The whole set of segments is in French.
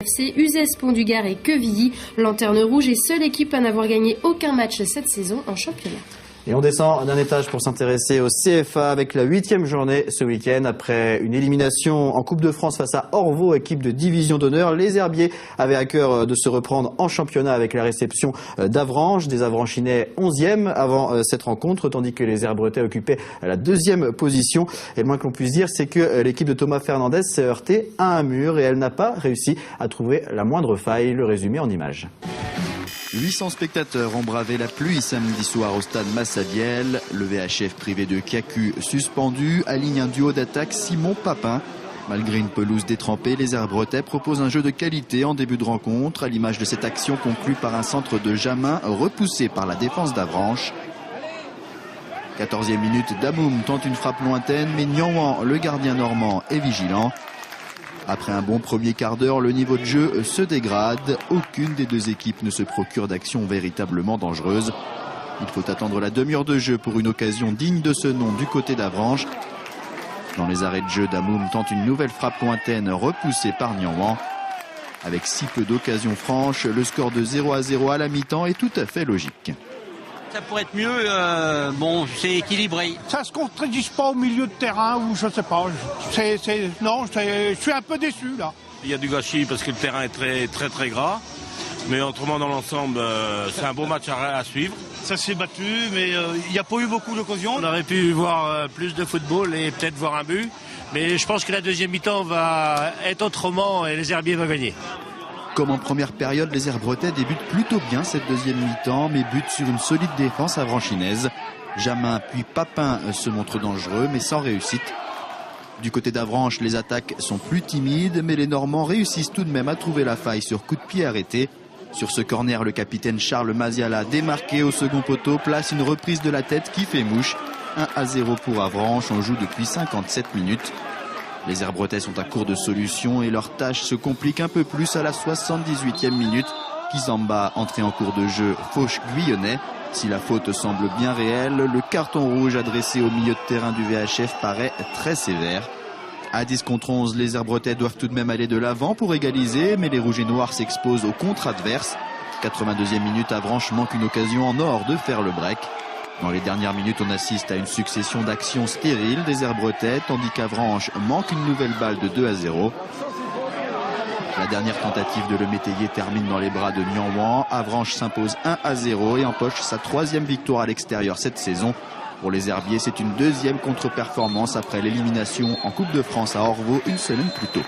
FC, Uzès Pont du Gard et Quevilly. Lanterne rouge est seule équipe à n'avoir gagné aucun match cette saison en championnat. Et on descend d'un étage pour s'intéresser au CFA avec la 8e journée ce week-end. Après une élimination en Coupe de France face à Orvault, équipe de division d'honneur, les Herbiers avaient à cœur de se reprendre en championnat avec la réception d'Avranches. Des Avranchinais 11e avant cette rencontre, tandis que les Herbretais occupaient la 2e position. Et le moins que l'on puisse dire, c'est que l'équipe de Thomas Fernandez s'est heurtée à un mur et elle n'a pas réussi à trouver la moindre faille. Le résumé en images. 800 spectateurs ont bravé la pluie samedi soir au stade Massabielle. Le VHF privé de Cacu suspendu aligne un duo d'attaque Simon Papin. Malgré une pelouse détrempée, les Herbretais proposent un jeu de qualité en début de rencontre, à l'image de cette action conclue par un centre de Jamin repoussé par la défense d'Avranches. 14e minute, Damoum tente une frappe lointaine, mais Nianwan, le gardien normand, est vigilant. Après un bon premier quart d'heure, le niveau de jeu se dégrade. Aucune des deux équipes ne se procure d'actions véritablement dangereuses. Il faut attendre la demi-heure de jeu pour une occasion digne de ce nom du côté d'Avranches. Dans les arrêts de jeu, Damoum tente une nouvelle frappe lointaine repoussée par Nianwan. Avec si peu d'occasions franches, le score de 0-0 à la mi-temps est tout à fait logique. Ça pourrait être mieux, bon, c'est équilibré. Ça se contredit pas au milieu de terrain ou je sais pas. Non, je suis un peu déçu là. Il y a du gâchis parce que le terrain est très gras. Mais autrement dans l'ensemble, c'est un beau match à suivre. Ça s'est battu, mais il n'y a pas eu beaucoup d'occasions. On aurait pu voir plus de football et peut-être voir un but. Mais je pense que la deuxième mi-temps va être autrement et les Herbiers vont gagner. Comme en première période, les Herbretais débutent plutôt bien cette deuxième mi-temps, mais butent sur une solide défense avranchinaise. Jamin puis Papin se montrent dangereux, mais sans réussite. Du côté d'Avranches, les attaques sont plus timides, mais les Normands réussissent tout de même à trouver la faille sur coup de pied arrêté. Sur ce corner, le capitaine Charles Maziala, démarqué au second poteau, place une reprise de la tête qui fait mouche. 1-0 pour Avranches, on joue depuis 57 minutes. Les Herbretais sont à court de solutions et leur tâche se complique un peu plus à la 78e minute. Kizamba, entré en cours de jeu, fauche Guyonnet. Si la faute semble bien réelle, le carton rouge adressé au milieu de terrain du VHF paraît très sévère. À 10 contre 11, les Herbretais doivent tout de même aller de l'avant pour égaliser, mais les Rouges et Noirs s'exposent au contre adverse. 82e minute, Avranches manque une occasion en or de faire le break. Dans les dernières minutes, on assiste à une succession d'actions stériles des Herbretais, tandis qu'Avranches manque une nouvelle balle de 2-0. La dernière tentative de Le Métayer termine dans les bras de Nianwan. Avranches s'impose 1-0 et empoche sa 3e victoire à l'extérieur cette saison. Pour les Herbiers, c'est une deuxième contre-performance après l'élimination en Coupe de France à Orvault une semaine plus tôt.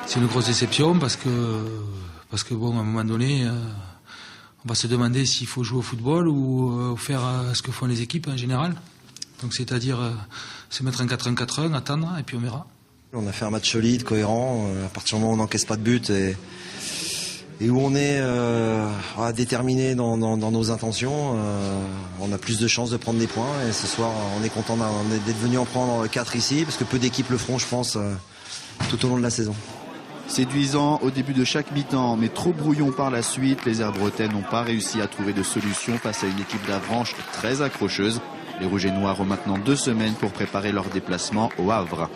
C'est une grosse déception parce que bon, à un moment donné, on va se demander s'il faut jouer au football ou faire ce que font les équipes en général. Donc c'est-à-dire se mettre un 4-1-4-1, attendre et puis on verra. On a fait un match solide, cohérent, à partir du moment où on n'encaisse pas de but et où on est déterminé dans nos intentions, on a plus de chances de prendre des points. Et ce soir, on est content d'être venu en prendre 4 ici, parce que peu d'équipes le feront, je pense, tout au long de la saison. Séduisant au début de chaque mi-temps, mais trop brouillon par la suite, les Herbretais n'ont pas réussi à trouver de solution face à une équipe d'Avranches très accrocheuse. Les Rouges et Noirs ont maintenant 2 semaines pour préparer leur déplacement au Havre.